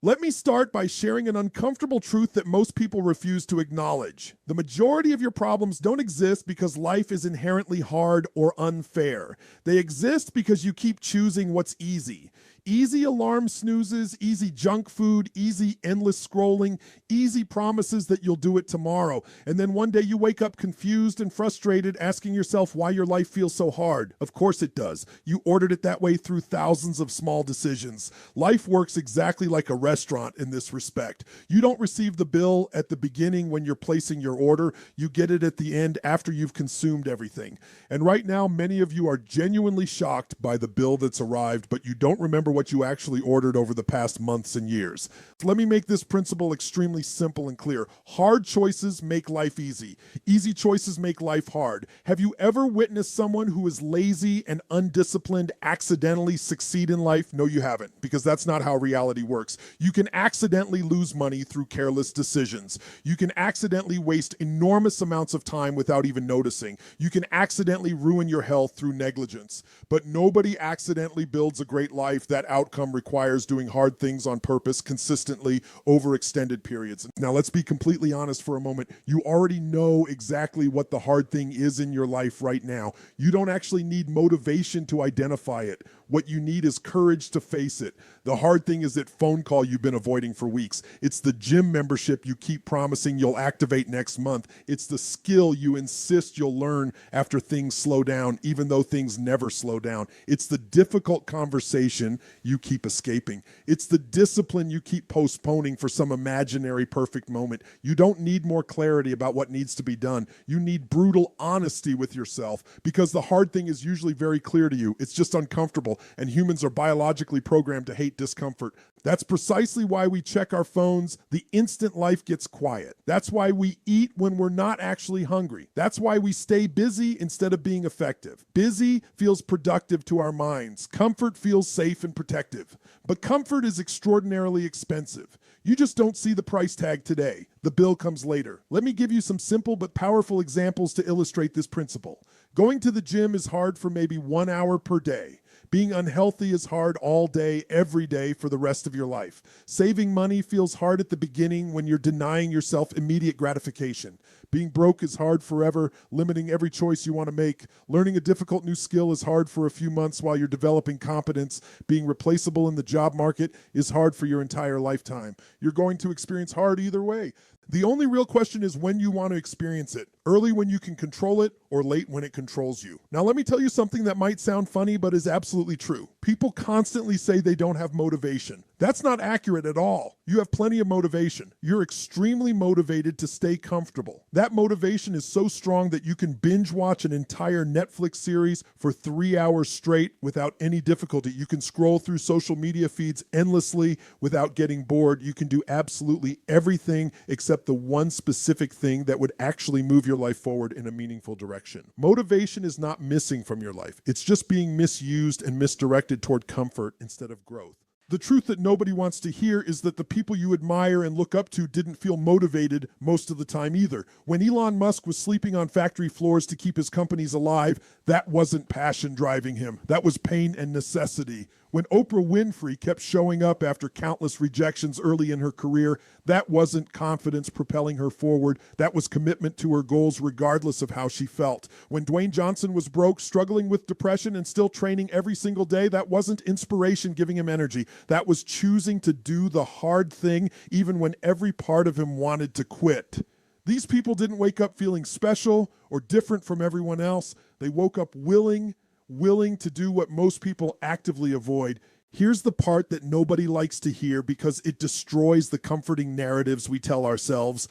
Let me start by sharing an uncomfortable truth that most people refuse to acknowledge. The majority of your problems don't exist because life is inherently hard or unfair. They exist because you keep choosing what's easy. Easy alarm snoozes, easy junk food, easy endless scrolling, easy promises that you'll do it tomorrow. And then one day you wake up confused and frustrated, asking yourself why your life feels so hard. Of course it does. You ordered it that way through thousands of small decisions. Life works exactly like a restaurant in this respect. You don't receive the bill at the beginning when you're placing your order. You get it at the end after you've consumed everything. And right now, many of you are genuinely shocked by the bill that's arrived, but you don't remember what you actually ordered over the past months and years. Let me make this principle extremely simple and clear. Hard choices make life easy. Easy choices make life hard. Have you ever witnessed someone who is lazy and undisciplined accidentally succeed in life? No, you haven't, because that's not how reality works. You can accidentally lose money through careless decisions. You can accidentally waste enormous amounts of time without even noticing. You can accidentally ruin your health through negligence. But nobody accidentally builds a great life. That outcome requires doing hard things on purpose consistently over extended periods. Now, let's be completely honest for a moment. You already know exactly what the hard thing is in your life right now. You don't actually need motivation to identify it. What you need is courage to face it. The hard thing is that phone call you've been avoiding for weeks. It's the gym membership you keep promising you'll activate next month. It's the skill you insist you'll learn after things slow down, even though things never slow down. It's the difficult conversation you keep escaping. It's the discipline you keep postponing for some imaginary perfect moment. You don't need more clarity about what needs to be done. You need brutal honesty with yourself, because the hard thing is usually very clear to you. It's just uncomfortable, and humans are biologically programmed to hate discomfort. That's precisely why we check our phones the instant life gets quiet. That's why we eat when we're not actually hungry. That's why we stay busy instead of being effective. Busy feels productive to our minds. Comfort feels safe and protective. But comfort is extraordinarily expensive. You just don't see the price tag today. The bill comes later. Let me give you some simple but powerful examples to illustrate this principle. Going to the gym is hard for maybe 1 hour per day. Being unhealthy is hard all day, every day for the rest of your life. Saving money feels hard at the beginning when you're denying yourself immediate gratification. Being broke is hard forever, limiting every choice you want to make. Learning a difficult new skill is hard for a few months while you're developing competence. Being replaceable in the job market is hard for your entire lifetime. You're going to experience hard either way. The only real question is when you want to experience it. Early when you can control it, or late when it controls you. Now let me tell you something that might sound funny but is absolutely true. People constantly say they don't have motivation. That's not accurate at all. You have plenty of motivation. You're extremely motivated to stay comfortable. That motivation is so strong that you can binge watch an entire Netflix series for 3 hours straight without any difficulty. You can scroll through social media feeds endlessly without getting bored. You can do absolutely everything except the one specific thing that would actually move your life forward in a meaningful direction. Motivation is not missing from your life. It's just being misused and misdirected toward comfort instead of growth. The truth that nobody wants to hear is that the people you admire and look up to didn't feel motivated most of the time either. When Elon Musk was sleeping on factory floors to keep his companies alive, that wasn't passion driving him. That was pain and necessity. When Oprah Winfrey kept showing up after countless rejections early in her career, that wasn't confidence propelling her forward. That was commitment to her goals regardless of how she felt. When Dwayne Johnson was broke, struggling with depression and still training every single day, that wasn't inspiration giving him energy. That was choosing to do the hard thing even when every part of him wanted to quit. These people didn't wake up feeling special or different from everyone else. They woke up willing to do what most people actively avoid. Here's the part that nobody likes to hear because it destroys the comforting narratives we tell ourselves.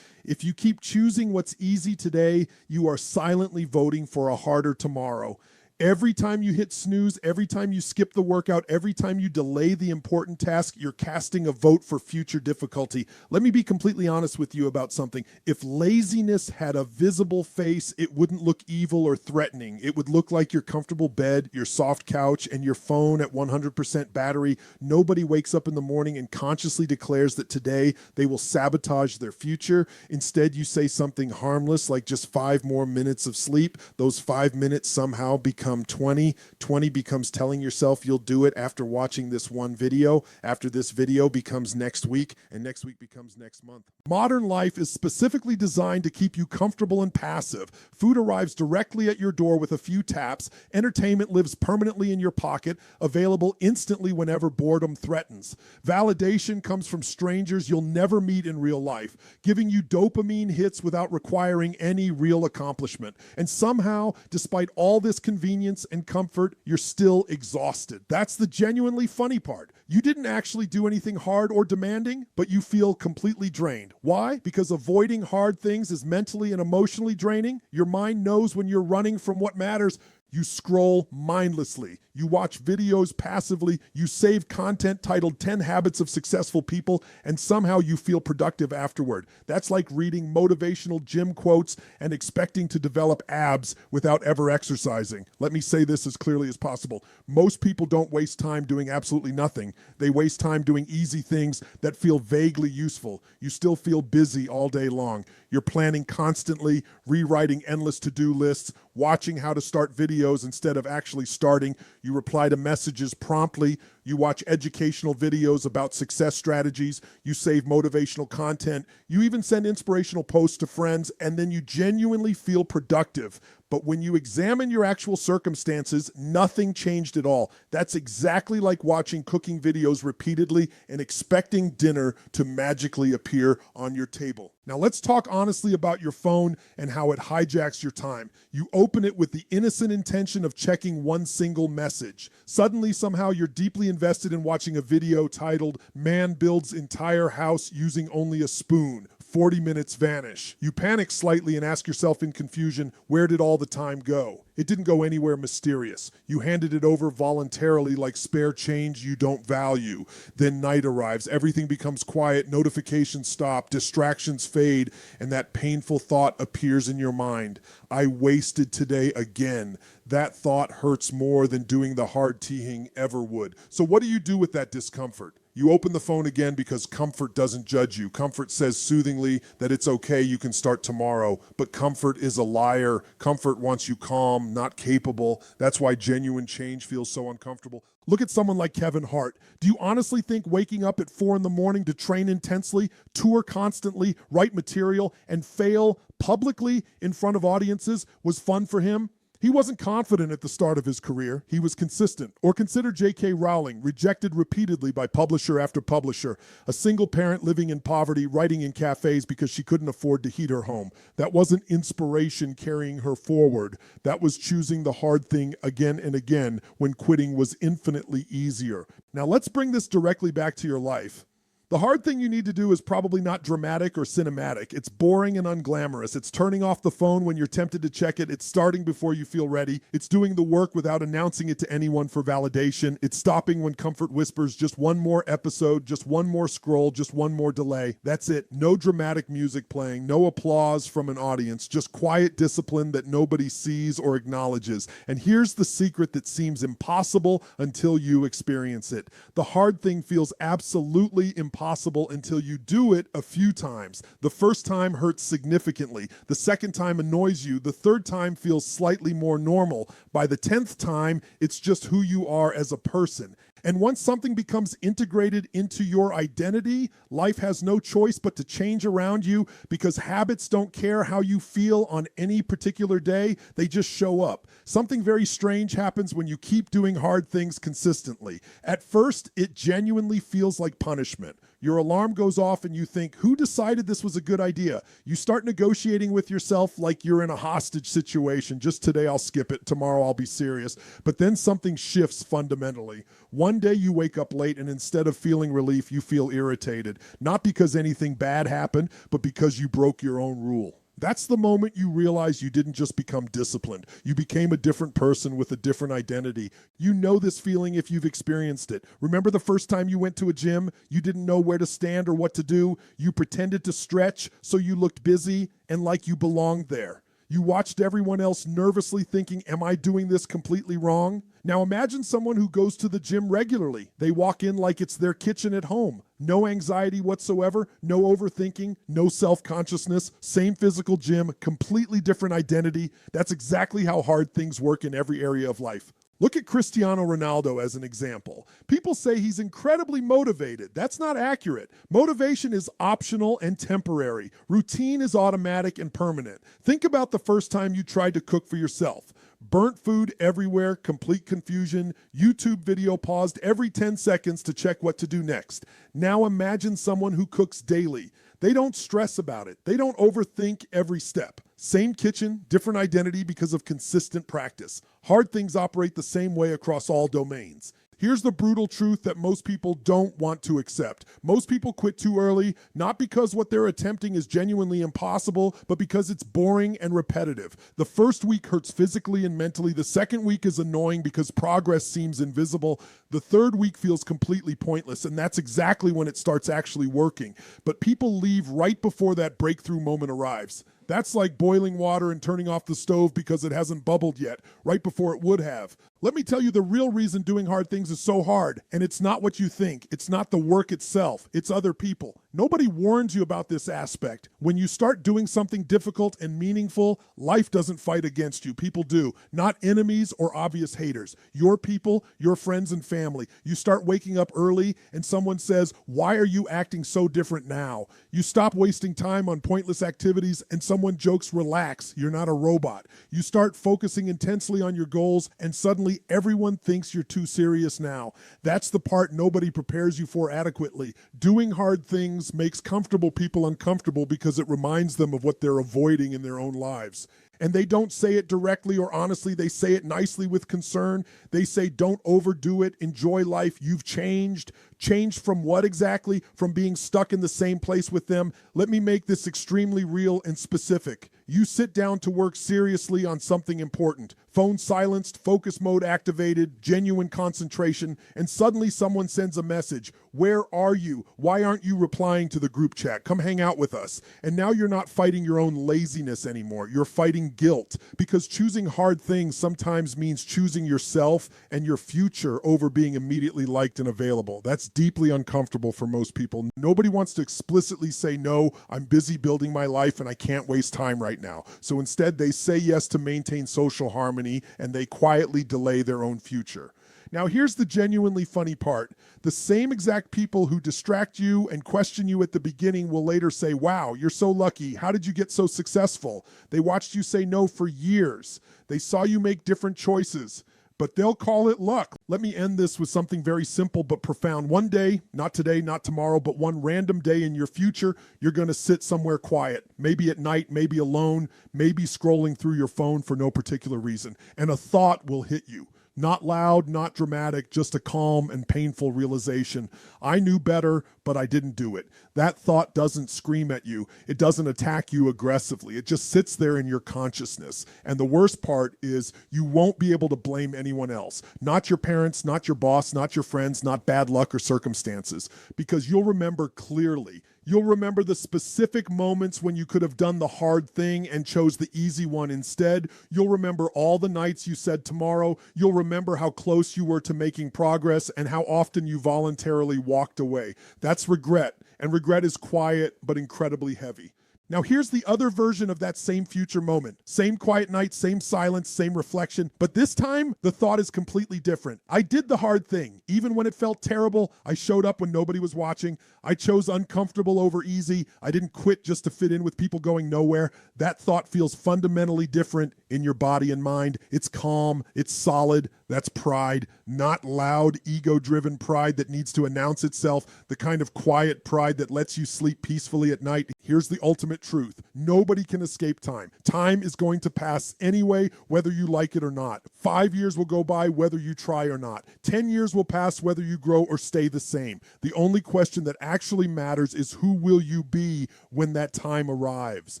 If you keep choosing what's easy today, you are silently voting for a harder tomorrow. Every time you hit snooze, every time you skip the workout, every time you delay the important task, you're casting a vote for future difficulty. Let me be completely honest with you about something. If laziness had a visible face, it wouldn't look evil or threatening. It would look like your comfortable bed, your soft couch, and your phone at 100% battery. Nobody wakes up in the morning and consciously declares that today they will sabotage their future. Instead, you say something harmless like just 5 more minutes of sleep. Those 5 minutes somehow become become 20. 20 becomes telling yourself you'll do it after watching this one video. After this video becomes next week, and next week becomes next month. Modern life is specifically designed to keep you comfortable and passive. Food arrives directly at your door with a few taps. Entertainment lives permanently in your pocket, available instantly whenever boredom threatens. Validation comes from strangers you'll never meet in real life, giving you dopamine hits without requiring any real accomplishment. And somehow, despite all this convenience and comfort, you're still exhausted. That's the genuinely funny part. You didn't actually do anything hard or demanding, but you feel completely drained. Why? Because avoiding hard things is mentally and emotionally draining. Your mind knows when you're running from what matters. You scroll mindlessly. You watch videos passively. You save content titled 10 Habits of Successful People, and somehow you feel productive afterward. That's like reading motivational gym quotes and expecting to develop abs without ever exercising. Let me say this as clearly as possible. Most people don't waste time doing absolutely nothing. They waste time doing easy things that feel vaguely useful. You still feel busy all day long. You're planning constantly, rewriting endless to-do lists, watching how to start videos instead of actually starting. You reply to messages promptly. You watch educational videos about success strategies. You save motivational content. You even send inspirational posts to friends, and then you genuinely feel productive. But when you examine your actual circumstances, nothing changed at all. That's exactly like watching cooking videos repeatedly and expecting dinner to magically appear on your table. Now let's talk honestly about your phone and how it hijacks your time. You open it with the innocent intention of checking one single message. Suddenly, somehow, you're deeply invested in watching a video titled, "Man Builds Entire House Using Only a Spoon. 40 minutes vanish." You panic slightly and ask yourself in confusion, where did all the time go? It didn't go anywhere mysterious. You handed it over voluntarily like spare change you don't value. Then night arrives. Everything becomes quiet. Notifications stop. Distractions fade. And that painful thought appears in your mind. I wasted today again. That thought hurts more than doing the hard teeing ever would. So what do you do with that discomfort? You open the phone again because comfort doesn't judge you. Comfort says soothingly that it's okay, you can start tomorrow. But comfort is a liar. Comfort wants you calm, not capable. That's why genuine change feels so uncomfortable. Look at someone like Kevin Hart. Do you honestly think waking up at 4 a.m. to train intensely, tour constantly, write material, and fail publicly in front of audiences was fun for him? He wasn't confident at the start of his career. He was consistent. Or consider J.K. Rowling, rejected repeatedly by publisher after publisher. A single parent living in poverty, writing in cafes because she couldn't afford to heat her home. That wasn't inspiration carrying her forward. That was choosing the hard thing again and again when quitting was infinitely easier. Now let's bring this directly back to your life. The hard thing you need to do is probably not dramatic or cinematic. It's boring and unglamorous. It's turning off the phone when you're tempted to check it. It's starting before you feel ready. It's doing the work without announcing it to anyone for validation. It's stopping when comfort whispers just one more episode, just one more scroll, just one more delay. That's it. No dramatic music playing, no applause from an audience, just quiet discipline that nobody sees or acknowledges. And here's the secret that seems impossible until you experience it. The hard thing feels absolutely impossible until you do it a few times. The first time hurts significantly. The second time annoys you. The third time feels slightly more normal. By the 10th time, it's just who you are as a person. And once something becomes integrated into your identity, life has no choice but to change around you because habits don't care how you feel on any particular day. They just show up. Something very strange happens when you keep doing hard things consistently. At first, it genuinely feels like punishment. Your alarm goes off and you think, who decided this was a good idea? You start negotiating with yourself like you're in a hostage situation. Just today I'll skip it. Tomorrow I'll be serious. But then something shifts fundamentally. One day you wake up late and instead of feeling relief, you feel irritated. Not because anything bad happened, but because you broke your own rule. That's the moment you realize you didn't just become disciplined. You became a different person with a different identity. You know this feeling if you've experienced it. Remember the first time you went to a gym? You didn't know where to stand or what to do. You pretended to stretch so you looked busy and like you belonged there. You watched everyone else nervously thinking, am I doing this completely wrong? Now imagine someone who goes to the gym regularly. They walk in like it's their kitchen at home. No anxiety whatsoever, no overthinking, no self-consciousness, same physical gym, completely different identity. That's exactly how hard things work in every area of life. Look at Cristiano Ronaldo as an example. People say he's incredibly motivated. That's not accurate. Motivation is optional and temporary. Routine is automatic and permanent. Think about the first time you tried to cook for yourself. Burnt food everywhere, complete confusion, YouTube video paused every 10 seconds to check what to do next. Now imagine someone who cooks daily. They don't stress about it. They don't overthink every step. Same kitchen, different identity because of consistent practice. Hard things operate the same way across all domains. Here's the brutal truth that most people don't want to accept. Most people quit too early, not because what they're attempting is genuinely impossible, but because it's boring and repetitive. The first week hurts physically and mentally. The second week is annoying because progress seems invisible. The third week feels completely pointless, and that's exactly when it starts actually working. But people leave right before that breakthrough moment arrives. That's like boiling water and turning off the stove because it hasn't bubbled yet, right before it would have. Let me tell you the real reason doing hard things is so hard, and it's not what you think. It's not the work itself. It's other people. Nobody warns you about this aspect. When you start doing something difficult and meaningful, life doesn't fight against you. People do. Not enemies or obvious haters. Your people, your friends and family. You start waking up early and someone says, "Why are you acting so different now?" You stop wasting time on pointless activities and someone jokes, "Relax, you're not a robot." You start focusing intensely on your goals and suddenly everyone thinks you're too serious now. That's the part nobody prepares you for adequately. Doing hard things makes comfortable people uncomfortable because it reminds them of what they're avoiding in their own lives. And they don't say it directly or honestly. They say it nicely with concern. They say, don't overdo it. Enjoy life. You've changed. Changed from what exactly? From being stuck in the same place with them. Let me make this extremely real and specific. You sit down to work seriously on something important. Phone silenced, focus mode activated, genuine concentration, and suddenly someone sends a message. Where are you? Why aren't you replying to the group chat? Come hang out with us. And now you're not fighting your own laziness anymore. You're fighting guilt, because choosing hard things sometimes means choosing yourself and your future over being immediately liked and available. That's deeply uncomfortable for most people. Nobody wants to explicitly say, no, I'm busy building my life and I can't waste time right now. So instead, they say yes to maintain social harmony and they quietly delay their own future. Now, here's the genuinely funny part. The same exact people who distract you and question you at the beginning will later say, wow, you're so lucky. How did you get so successful? They watched you say no for years. They saw you make different choices. But they'll call it luck. Let me end this with something very simple but profound. One day, not today, not tomorrow, but one random day in your future, you're going to sit somewhere quiet, maybe at night, maybe alone, maybe scrolling through your phone for no particular reason, and a thought will hit you. Not loud, not dramatic, just a calm and painful realization. I knew better, but I didn't do it. That thought doesn't scream at you. It doesn't attack you aggressively. It just sits there in your consciousness. And the worst part is you won't be able to blame anyone else. Not your parents, not your boss, not your friends, not bad luck or circumstances. Because you'll remember clearly. You'll remember the specific moments when you could have done the hard thing and chose the easy one instead. You'll remember all the nights you said tomorrow. You'll remember how close you were to making progress and how often you voluntarily walked away. That's regret, and regret is quiet but incredibly heavy. Now here's the other version of that same future moment. Same quiet night, same silence, same reflection, but this time the thought is completely different. I did the hard thing. Even when it felt terrible, I showed up when nobody was watching. I chose uncomfortable over easy. I didn't quit just to fit in with people going nowhere. That thought feels fundamentally different in your body and mind. It's calm, it's solid. That's pride, not loud, ego-driven pride that needs to announce itself, the kind of quiet pride that lets you sleep peacefully at night. Here's the ultimate truth. Nobody can escape time. Time is going to pass anyway, whether you like it or not. 5 years will go by whether you try or not. 10 years will pass whether you grow or stay the same. The only question that actually matters is who will you be when that time arrives?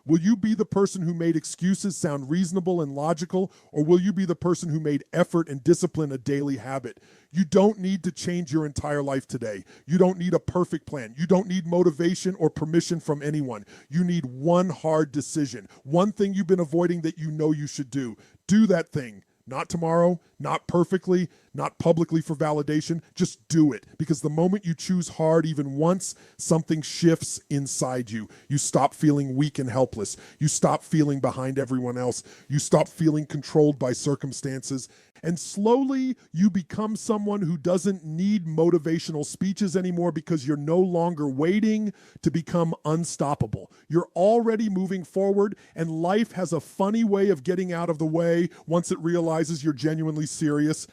Will you be the person who made excuses sound reasonable and logical, or will you be the person who made effort and discipline a daily habit? You don't need to change your entire life today. You don't need a perfect plan. You don't need motivation or permission from anyone. You need one hard decision, one thing you've been avoiding that you know you should do. Do that thing. Not tomorrow, not perfectly, not publicly for validation. Just do it. Because the moment you choose hard even once, something shifts inside you. You stop feeling weak and helpless. You stop feeling behind everyone else. You stop feeling controlled by circumstances. And slowly you become someone who doesn't need motivational speeches anymore because you're no longer waiting to become unstoppable. You're already moving forward, and life has a funny way of getting out of the way once it realizes you're genuinely serious.